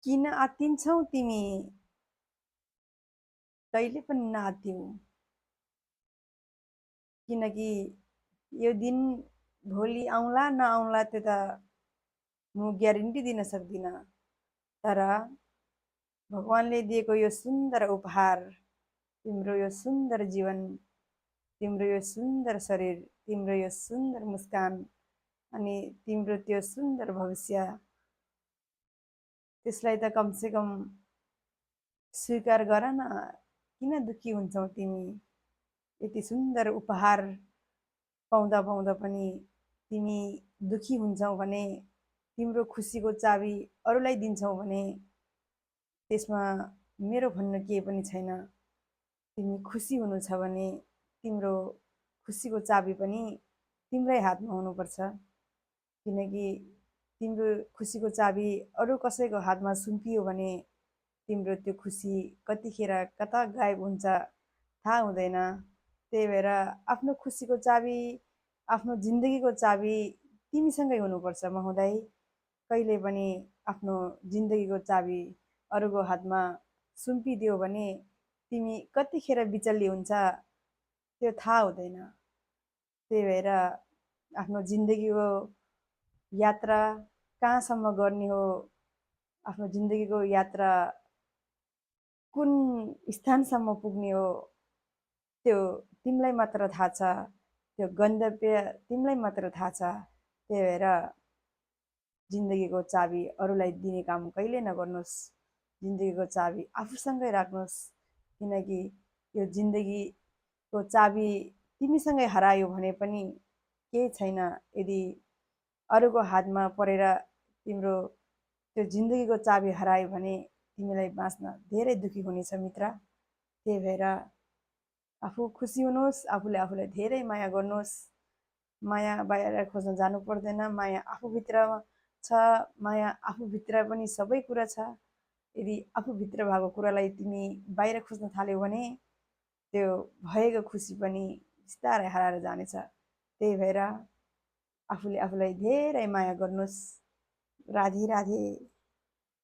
किन आत्तिन्छौ तिमी? कहिले पनि नआत्तिऊ। किनकि यो दिन भोलि आउँला नआउँला त्यो त म ग्यारेन्टी दिन सक्दिनँ। तर भगवानले दिएको यो सुन्दर उपहार, तिम्रो यो सुन्दर जीवन, तिम्रो यो सुन्दर शरीर, तिम्रो यो सुन्दर मुस्कान अनि तिम्रो त्यो सुन्दर भविष्य, त्यसलाई त कमसेकम स्वीकार गर न। किन दुःखी हुन्छौ तिमी? यति सुन्दर उपहार पाउँदा पाउँदा पनि तिमी दुःखी हुन्छौ भने, तिम्रो खुसीको चाबी अरूलाई दिन्छौ भने त्यसमा मेरो भन्नु केही पनि छैन। तिमी खुसी हुनु छ भने तिम्रो खुसीको चाबी पनि तिम्रै हातमा हुनुपर्छ। किनकि तिम्रो खुसीको चाबी अरू कसैको हातमा सुम्पियो भने तिम्रो त्यो खुसी कतिखेर कता गायब हुन्छ थाहा हुँदैन। त्यही भएर आफ्नो खुसीको चाबी, आफ्नो जिन्दगीको चाबी तिमीसँगै हुनुपर्छ महोदय। कहिले पनि आफ्नो जिन्दगीको चाबी अरूको हातमा सुम्पिदियो भने तिमी कतिखेर बिचल्ली हुन्छ त्यो थाहा हुँदैन। त्यही भएर आफ्नो जिन्दगीको यात्रा कहाँसम्म गर्ने हो, आफ्नो जिन्दगीको यात्रा कुन स्थानसम्म पुग्ने हो त्यो तिमीलाई मात्र थाहा छ। त्यो गन्तव्य तिमीलाई मात्र थाहा छ। त्यही भएर जिन्दगीको चाबी अरूलाई दिने काम कहिले नगर्नुहोस्। जिन्दगीको चाबी आफूसँगै राख्नुहोस्। किनकि यो जिन्दगीको चाबी तिमीसँगै हरायो भने पनि केही छैन। यदि अरूको हातमा परेर तिम्रो त्यो जिन्दगीको चाबी हरायो भने तिमीलाई बाँच्न धेरै दुःखी हुनेछ मित्र। त्यही भएर आफू खुसी हुनुहोस्, आफूले आफूलाई धेरै माया गर्नुहोस्। माया बाहिर खोज्न जानु पर्दैन, माया आफूभित्र छ। माया आफूभित्र पनि सबै कुरा छ। यदि आफूभित्र भएको कुरालाई तिमी बाहिर खोज्न थाल्यौ भने त्यो भएको खुसी पनि बिस्तारै हराएर जानेछ। त्यही भएर आफूले आफूलाई धेरै माया गर्नुहोस्। राधे राधे।